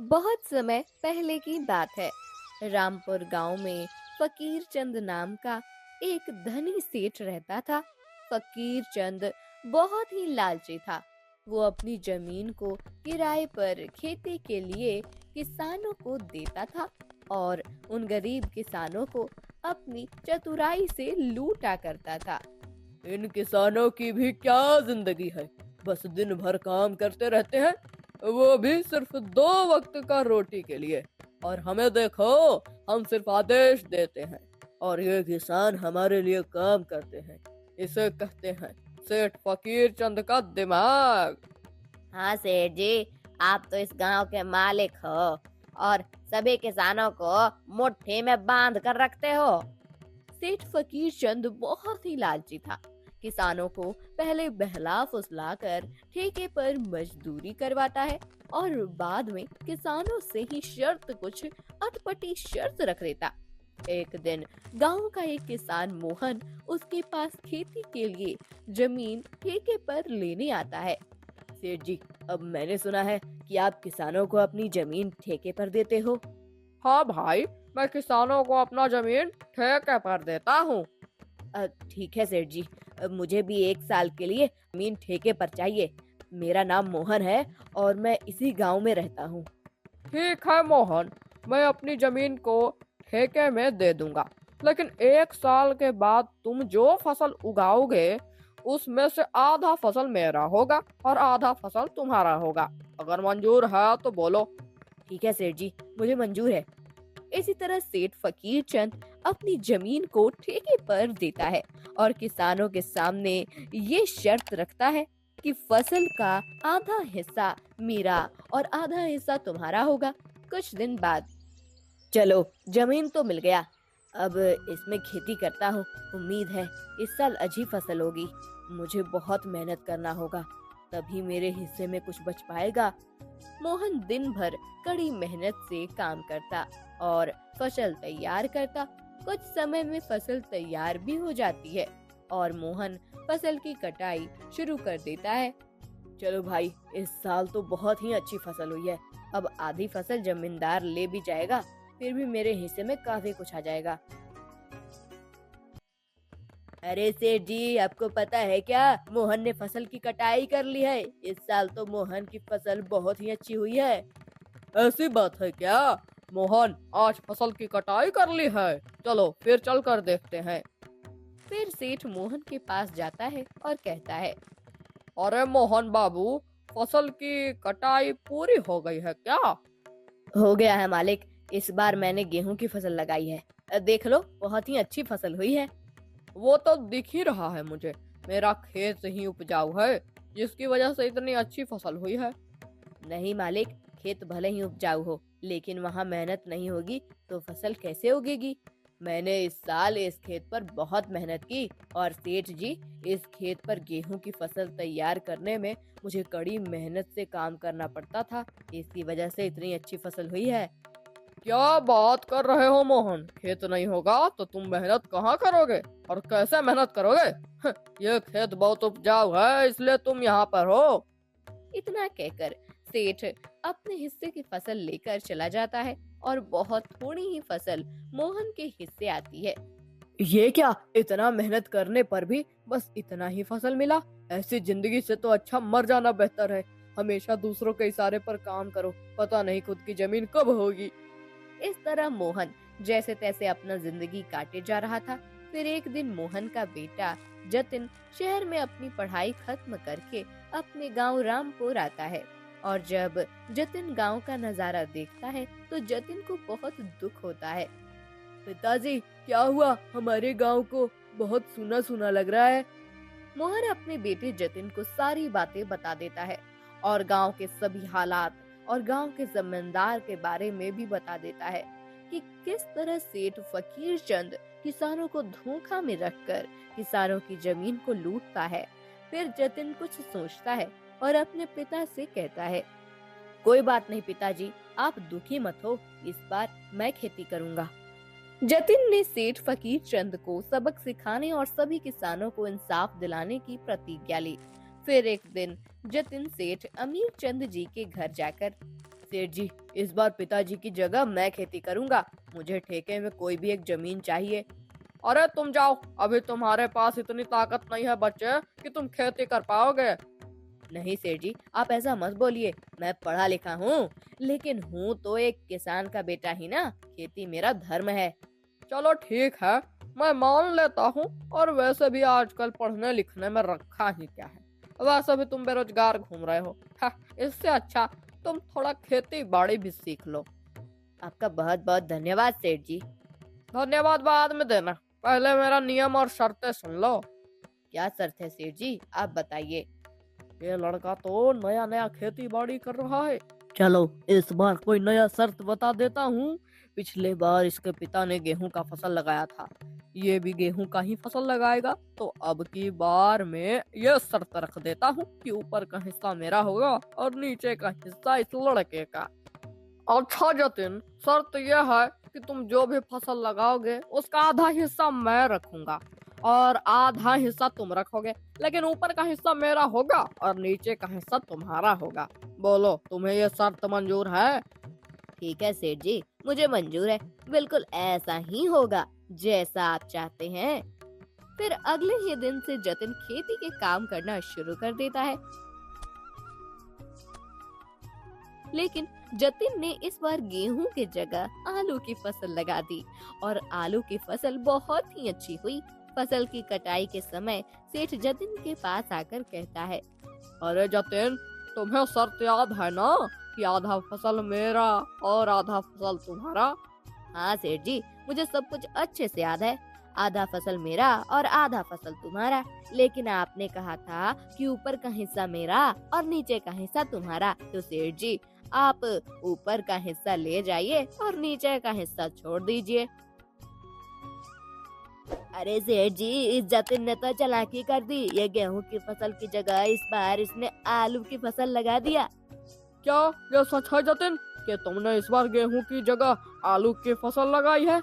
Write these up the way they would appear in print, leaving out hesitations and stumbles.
बहुत समय पहले की बात है। रामपुर गांव में फकीर चंद नाम का एक धनी सेठ रहता था। फकीर चंद बहुत ही लालची था। वो अपनी जमीन को किराए पर खेती के लिए किसानों को देता था और उन गरीब किसानों को अपनी चतुराई से लूटा करता था। इन किसानों की भी क्या जिंदगी है, बस दिन भर काम करते रहते हैं, वो भी सिर्फ 2 वक्त का रोटी के लिए। और हमें देखो, हम सिर्फ आदेश देते हैं और ये किसान हमारे लिए काम करते हैं। इसे कहते हैं सेठ फकीर चंद का दिमाग। हाँ सेठ जी, आप तो इस गांव के मालिक हो और सभी किसानों को मुट्ठी में बांध कर रखते हो। सेठ फकीर चंद बहुत ही लालची था। किसानों को पहले बहला फुसला कर ठेके पर मजदूरी करवाता है और बाद में किसानों से ही शर्त कुछ अटपटी शर्त रख देता। एक दिन गांव का एक किसान मोहन उसके पास खेती के लिए जमीन ठेके पर लेने आता है। सेठ जी, अब मैंने सुना है कि आप किसानों को अपनी जमीन ठेके पर देते हो। हाँ भाई, मैं किसानों को अपना जमीन ठेके पर देता हूँ। ठीक है सेठ जी, मुझे भी 1 साल के लिए जमीन ठेके पर चाहिए। मेरा नाम मोहन है और मैं इसी गांव में रहता हूँ। ठीक है मोहन, मैं अपनी जमीन को ठेके में दे दूंगा, लेकिन 1 साल के बाद तुम जो फसल उगाओगे उसमें से आधा फसल मेरा होगा और आधा फसल तुम्हारा होगा। अगर मंजूर है तो बोलो। ठीक है सेठ जी, मुझे मंजूर है। इसी तरह सेठ फकीर चंद अपनी जमीन को ठेके पर देता है और किसानों के सामने ये शर्त रखता है कि फसल का आधा हिस्सा मेरा और आधा हिस्सा तुम्हारा होगा। कुछ दिन बाद, चलो जमीन तो मिल गया, अब इसमें खेती करता हूँ। उम्मीद है इस साल अच्छी फसल होगी। मुझे बहुत मेहनत करना होगा, तभी मेरे हिस्से में कुछ बच पाएगा। मोहन दिन भर कड़ी मेहनत से काम करता और फसल तैयार करता। कुछ समय में फसल तैयार भी हो जाती है और मोहन फसल की कटाई शुरू कर देता है। चलो भाई, इस साल तो बहुत ही अच्छी फसल हुई है। अब आधी फसल जमींदार ले भी जाएगा, फिर भी मेरे हिस्से में काफी कुछ आ जाएगा। अरे सेठ जी, आपको पता है क्या, मोहन ने फसल की कटाई कर ली है। इस साल तो मोहन की फसल बहुत ही अच्छी हुई है। ऐसी बात है क्या? मोहन आज फसल की कटाई कर ली है। चलो फिर चल कर देखते हैं। फिर सेठ मोहन के पास जाता है और कहता है, अरे मोहन बाबू, फसल की कटाई पूरी हो गई है क्या? हो गया है मालिक, इस बार मैंने गेहूं की फसल लगाई है। देख लो, बहुत ही अच्छी फसल हुई है। वो तो दिख ही रहा है मुझे, मेरा खेत ही उपजाऊ है, जिसकी वजह से इतनी अच्छी फसल हुई है। नहीं मालिक, खेत भले ही उपजाऊ हो, लेकिन वहाँ मेहनत नहीं होगी तो फसल कैसे उगेगी? मैंने इस साल इस खेत पर बहुत मेहनत की और सेठ जी, इस खेत पर गेहूं की फसल तैयार करने में मुझे कड़ी मेहनत से काम करना पड़ता था, इसकी वजह से इतनी अच्छी फसल हुई है। क्या बात कर रहे हो मोहन, खेत नहीं होगा तो तुम मेहनत कहाँ करोगे और कैसे मेहनत करोगे? ये खेत बहुत उपजाऊ है, इसलिए तुम यहाँ पर हो। इतना कहकर सेठ अपने हिस्से की फसल लेकर चला जाता है और बहुत थोड़ी ही फसल मोहन के हिस्से आती है। ये क्या, इतना मेहनत करने पर भी बस इतना ही फसल मिला? ऐसी जिंदगी से तो अच्छा मर जाना बेहतर है। हमेशा दूसरों के इशारे पर काम करो, पता नहीं खुद की जमीन कब होगी। इस तरह मोहन जैसे तैसे अपना जिंदगी काटे जा रहा था। फिर एक दिन मोहन का बेटा जतिन शहर में अपनी पढ़ाई खत्म करके अपने गांव रामपुर आता है और जब जतिन गांव का नजारा देखता है तो जतिन को बहुत दुख होता है। पिताजी, क्या हुआ? हमारे गांव को बहुत सूना सूना लग रहा है। मोहन अपने बेटे जतिन को सारी बातें बता देता है और गांव के सभी हालात और गांव के जमींदार के बारे में भी बता देता है कि किस तरह सेठ फकीर चंद किसानों को धोखा में रखकर किसानों की जमीन को लूटता है। फिर जतिन कुछ सोचता है और अपने पिता से कहता है, कोई बात नहीं पिताजी, आप दुखी मत हो, इस बार मैं खेती करूंगा। जतिन ने सेठ फकीर चंद को सबक सिखाने और सभी किसानों को इंसाफ दिलाने की प्रतिज्ञा ली। फिर एक दिन जतिन सेठ अमीर चंद जी के घर जाकर, सेठ जी, इस बार पिताजी की जगह मैं खेती करूंगा। मुझे ठेके में कोई भी एक जमीन चाहिए। अरे तुम जाओ, अभी तुम्हारे पास इतनी ताकत नहीं है बच्चे कि तुम खेती कर पाओगे। नहीं सेठ जी, आप ऐसा मत बोलिए। मैं पढ़ा लिखा हूँ, लेकिन हूँ तो एक किसान का बेटा ही ना। खेती मेरा धर्म है। चलो ठीक है, मैं मान लेता हूँ। और वैसे भी आजकल पढ़ने लिखने में रखा ही क्या है। वैसे भी तुम बेरोजगार घूम रहे हो। इससे अच्छा तुम थोड़ा खेती बाड़ी भी सीख लो। आपका बहुत बहुत धन्यवाद सेठ जी। धन्यवाद बाद में देना, पहले मेरा नियम और शर्तें सुन लो। क्या शर्त है सेठ जी, आप बताइए। ये लड़का तो नया नया खेती बाड़ी कर रहा है। चलो इस बार कोई नया शर्त बता देता हूँ। पिछले बार इसके पिता ने गेहूं का फसल लगाया था, ये भी गेहूं का ही फसल लगाएगा। तो अब की बार मैं ये शर्त रख देता हूँ कि ऊपर का हिस्सा मेरा होगा और नीचे का हिस्सा इस लड़के का। अच्छा जतिन, शर्त यह है कि तुम जो भी फसल लगाओगे उसका आधा हिस्सा मैं रखूंगा और आधा हिस्सा तुम रखोगे, लेकिन ऊपर का हिस्सा मेरा होगा और नीचे का हिस्सा तुम्हारा होगा। बोलो, तुम्हें ये शर्त मंजूर है? ठीक है सेठ जी, मुझे मंजूर है। बिल्कुल ऐसा ही होगा जैसा आप चाहते हैं। फिर अगले ही दिन से जतिन खेती के काम करना शुरू कर देता है। लेकिन जतिन ने इस बार गेहूं की जगह आलू की फसल लगा दी और आलू की फसल बहुत ही अच्छी हुई। फसल की कटाई के समय सेठ जतिन के पास आकर कहता है, अरे जतिन, तुम्हें शर्त याद है ना कि आधा फसल मेरा और आधा फसल तुम्हारा? हाँ सेठ जी, मुझे सब कुछ अच्छे से याद है। आधा फसल मेरा और आधा फसल तुम्हारा, लेकिन आपने कहा था कि ऊपर का हिस्सा मेरा और नीचे का हिस्सा तुम्हारा। तो सेठ जी, आप ऊपर का हिस्सा ले जाइए और नीचे का हिस्सा छोड़ दीजिए। अरे सेठ जी, इस जतिन ने तो चालाकी कर दी। ये गेहूं की फसल की जगह इस बार इसने आलू की फसल लगा दिया। क्या ये सच है जतिन कि तुमने इस बार गेहूं की जगह आलू की फसल लगाई है?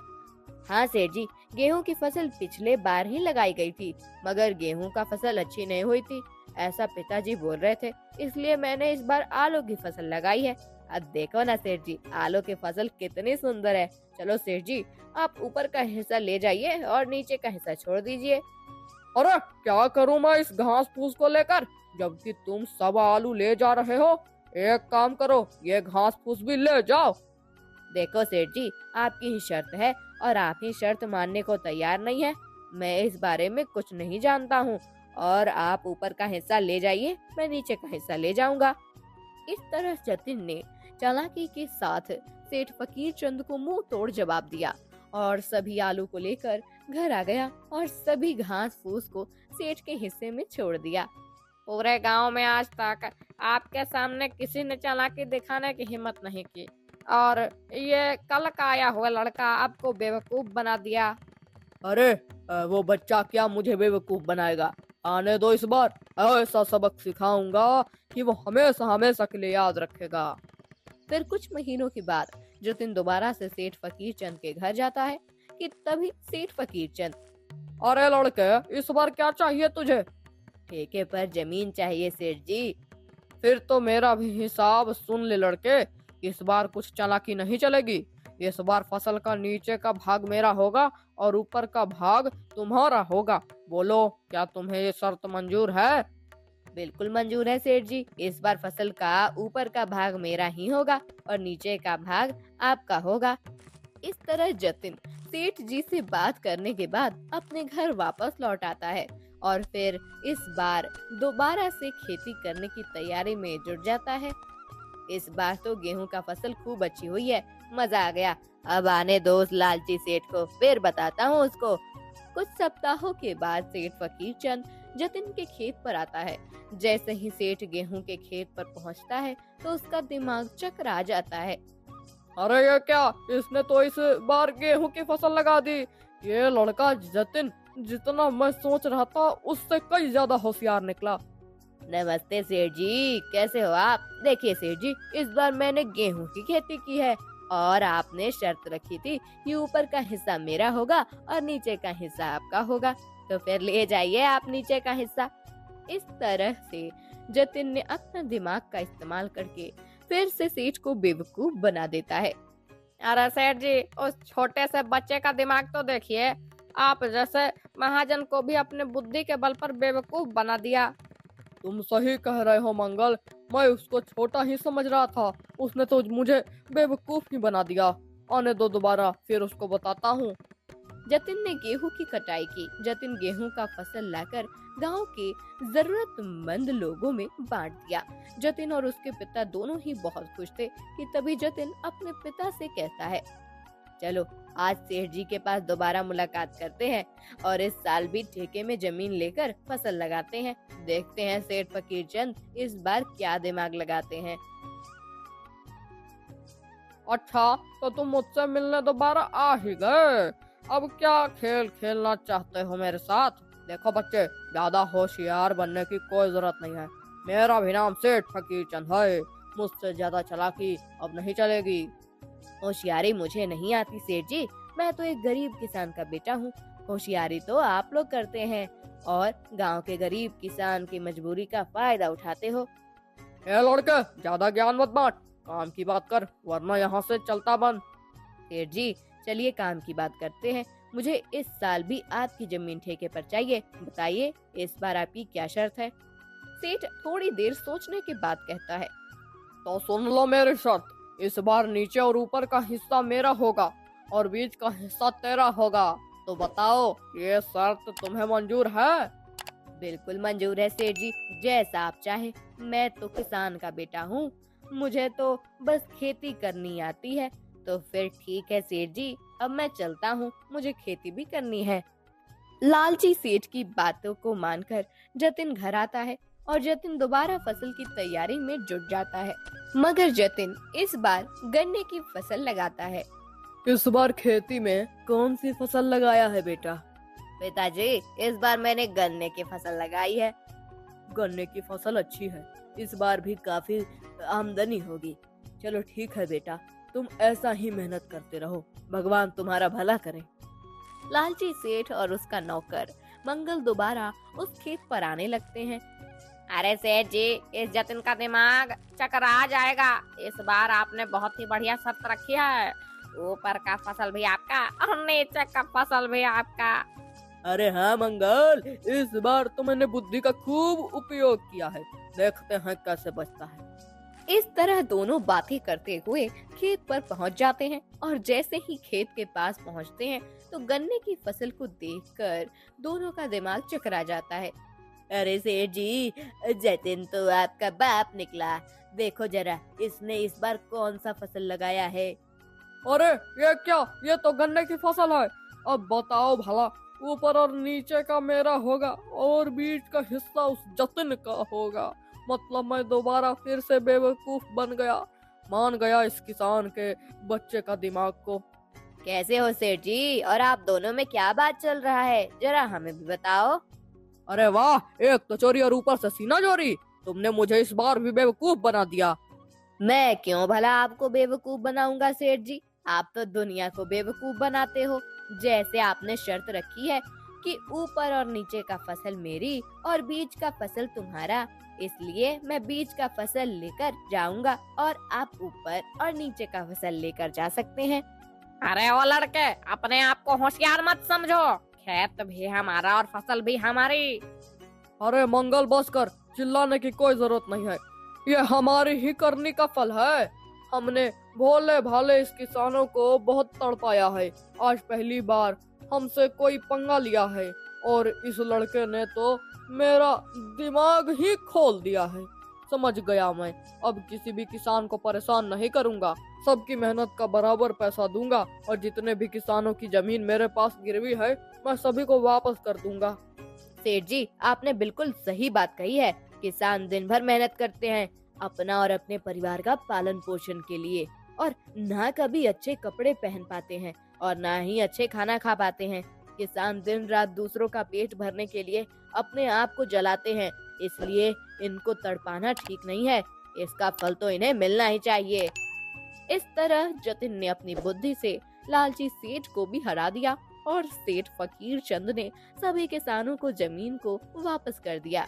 हाँ सेठ जी, गेहूं की फसल पिछले बार ही लगाई गई थी, मगर गेहूं का फसल अच्छी नहीं हुई थी। ऐसा पिताजी बोल रहे थे, इसलिए मैंने इस बार आलू की फसल लगाई है। अब देखो ना सेठ जी, आलू की फसल कितनी सुंदर है। चलो सेठ जी, आप ऊपर का हिस्सा ले जाइए और नीचे का हिस्सा छोड़ दीजिए। अरे क्या करूं मैं इस घास फूस को लेकर, जबकि तुम सब आलू ले जा रहे हो। एक काम करो, ये घास फूस भी ले जाओ। देखो सेठ जी, आपकी ही शर्त है और आप ही शर्त मानने को तैयार नहीं है। मैं इस बारे में कुछ नहीं जानता हूँ और आप ऊपर का हिस्सा ले जाइए, मैं नीचे का हिस्सा ले जाऊंगा। इस तरह जतिन ने चालाकी के साथ सेठ फकीर चंद को मुंह तोड़ जवाब दिया और सभी आलू को लेकर घर आ गया और सभी घास फूस को सेठ के हिस्से में छोड़ दिया। पूरे गांव में आज तक आपके सामने किसी ने चालाकी दिखाने की हिम्मत नहीं की और ये कल का आया हुआ लड़का आपको बेवकूफ बना दिया। अरे वो बच्चा क्या मुझे बेवकूफ बनाएगा? आने दो, इस बार ऐसा सबक सिखाऊंगा कि वो हमेशा हमेशा के लिए याद रखेगा। फिर कुछ महीनों के बाद जतिन दोबारा से सेठ फकीर चंद के घर जाता है कि तभी सेठ फकीर चंद, अरे लड़के, इस बार क्या चाहिए तुझे? ठेके पर जमीन चाहिए सेठ जी। फिर तो मेरा भी हिसाब सुन ले लड़के, इस बार कुछ चालाकी नहीं चलेगी। इस बार फसल का नीचे का भाग मेरा होगा और ऊपर का भाग तुम्हारा होगा। बोलो, क्या तुम्हें ये शर्त मंजूर है? बिल्कुल मंजूर है सेठ जी। इस बार फसल का ऊपर का भाग मेरा ही होगा और नीचे का भाग आपका होगा। इस तरह जतिन सेठ जी से बात करने के बाद अपने घर वापस लौट आता है और फिर इस बार दोबारा से खेती करने की तैयारी में जुट जाता है। इस बार तो गेहूं का फसल खूब अच्छी हुई है, मजा आ गया। अब आने दो उस लालची सेठ को, फिर बताता हूँ उसको। कुछ सप्ताहों के बाद सेठ फकीर चंद जतिन के खेत पर आता है। जैसे ही सेठ गेहूं के खेत पर पहुंचता है तो उसका दिमाग चकरा जाता है। अरे ये क्या, इसने तो इस बार गेहूं की फसल लगा दी। ये लड़का जतिन जितना मैं सोच रहा था उससे कई ज्यादा होशियार निकला। नमस्ते सेठ जी, कैसे हो आप? देखिए सेठ जी, इस बार मैंने गेहूं की खेती की है और आपने शर्त रखी थी कि ऊपर का हिस्सा मेरा होगा और नीचे का हिस्सा आपका होगा, तो फिर ले जाइए आप नीचे का हिस्सा। इस तरह से जतिन ने अपना दिमाग का इस्तेमाल करके फिर से सेठ को बेवकूफ बना देता है। अरे सेठ जी, उस छोटे से बच्चे का दिमाग तो देखिए। आप जैसे महाजन को भी अपने बुद्धि के बल पर बेवकूफ बना दिया। तुम सही कह रहे हो मंगल, मैं उसको छोटा ही समझ रहा था, उसने तो मुझे बेवकूफ ही बना दिया। आने दो दोबारा, फिर उसको बताता हूँ। जतिन ने गेहूं की कटाई की। जतिन गेहूं का फसल लाकर गांव के जरूरतमंद लोगों में बांट दिया। जतिन और उसके पिता दोनों ही बहुत खुश थे कि तभी जतिन अपने पिता से कहता है, चलो आज सेठ जी के पास दोबारा मुलाकात करते हैं और इस साल भी ठेके में जमीन लेकर फसल लगाते हैं। देखते हैं सेठ फकीर चंद इस बार क्या दिमाग लगाते हैं। अच्छा, तो तुम मुझसे मिलने दोबारा आ ही गए। अब क्या खेल खेलना चाहते हो मेरे साथ? देखो बच्चे, ज्यादा होशियार बनने की कोई जरूरत नहीं है। मेरा भी नाम सेठ फकीर चंद है। मुझसे ज्यादा चालाकी अब नहीं चलेगी। होशियारी मुझे नहीं आती सेठ जी, मैं तो एक गरीब किसान का बेटा हूँ। होशियारी तो आप लोग करते हैं और गांव के गरीब किसान की मजबूरी का फायदा उठाते हो। ए लड़के, ज्यादा ज्ञान मत बांट, काम की बात कर वरना यहाँ से चलता बन। सेठ जी चलिए काम की बात करते हैं। मुझे इस साल भी आपकी जमीन ठेके पर चाहिए। बताइए इस बार आपकी क्या शर्त है? सेठ थोड़ी देर सोचने के बाद कहता है, तो सुन लो मेरी शर्त। इस बार नीचे और ऊपर का हिस्सा मेरा होगा और बीच का हिस्सा तेरा होगा। तो बताओ, ये शर्त तुम्हें मंजूर है? बिल्कुल मंजूर है सेठ जी, जैसा आप चाहें। मैं तो किसान का बेटा हूँ, मुझे तो बस खेती करनी आती है। तो फिर ठीक है सेठ जी, अब मैं चलता हूँ, मुझे खेती भी करनी है। लालची सेठ की बातों को मानकर जतिन घर आता है और जतिन दोबारा फसल की तैयारी में जुट जाता है। मगर जतिन इस बार गन्ने की फसल लगाता है। इस बार खेती में कौन सी फसल लगाया है बेटा? पिताजी इस बार मैंने गन्ने की फसल लगाई है। गन्ने की फसल अच्छी है, इस बार भी काफी आमदनी होगी। चलो ठीक है बेटा, तुम ऐसा ही मेहनत करते रहो, भगवान तुम्हारा भला करे। लालची सेठ और उसका नौकर मंगल दोबारा उस खेत पर आने लगते हैं। अरे सेठ जी, इस जतिन का दिमाग चकरा जाएगा। इस बार आपने बहुत ही बढ़िया शर्त रखी है। ऊपर का फसल भी आपका और नीचे का फसल भी आपका। अरे हाँ मंगल, इस बार तो मैंने बुद्धि का खूब उपयोग किया है। देखते हैं कैसे बचता है। इस तरह दोनों बातें करते हुए खेत पर पहुंच जाते हैं और जैसे ही खेत के पास पहुंचते हैं तो गन्ने की फसल को देखकर दोनों का दिमाग चकरा जाता है। अरे सेठ जी, जतिन तो आपका बाप निकला। देखो जरा इसने इस बार कौन सा फसल लगाया है। अरे ये क्या, ये तो गन्ने की फसल है। अब बताओ भला, ऊपर और नीचे का मेरा होगा और बीच का हिस्सा उस जतिन का होगा। मतलब मैं दोबारा फिर से बेवकूफ बन गया। मान गया इस किसान के बच्चे का दिमाग को। कैसे हो सेठ जी, और आप दोनों में क्या बात चल रहा है, जरा हमें भी बताओ। अरे वाह, एक तो चोरी और ऊपर से सीना चोरी। तुमने मुझे इस बार भी बेवकूफ बना दिया। मैं क्यों भला आपको बेवकूफ बनाऊंगा सेठ जी, आप तो दुनिया को बेवकूफ बनाते हो। जैसे आपने शर्त रखी है कि ऊपर और नीचे का फसल मेरी और बीच का फसल तुम्हारा, इसलिए मैं बीच का फसल लेकर जाऊंगा और आप ऊपर और नीचे का फसल लेकर जा सकते हैं। अरे ओ लड़के, अपने आप को होशियार मत समझो। खेत भी हमारा और फसल भी हमारी। अरे मंगल, बस कर, चिल्लाने की कोई जरूरत नहीं है। ये हमारी ही करनी का फल है। हमने भोले भाले इस किसानों को बहुत तड़पाया है। आज पहली बार हमसे कोई पंगा लिया है और इस लड़के ने तो मेरा दिमाग ही खोल दिया है। समझ गया मैं, अब किसी भी किसान को परेशान नहीं करूंगा। सबकी मेहनत का बराबर पैसा दूंगा और जितने भी किसानों की जमीन मेरे पास गिरवी है मैं सभी को वापस कर दूंगा। सेठ जी आपने बिल्कुल सही बात कही है। किसान दिन भर मेहनत करते हैं अपना और अपने परिवार का पालन पोषण के लिए, और ना कभी अच्छे कपड़े पहन पाते हैं और ना ही अच्छे खाना खा पाते हैं। किसान दिन रात दूसरों का पेट भरने के लिए अपने आप को जलाते हैं, इसलिए इनको तड़पाना ठीक नहीं है। इसका फल तो इन्हें मिलना ही चाहिए। इस तरह जतिन ने अपनी बुद्धि से लालची सेठ को भी हरा दिया और सेठ फकीर चंद ने सभी किसानों को जमीन को वापस कर दिया।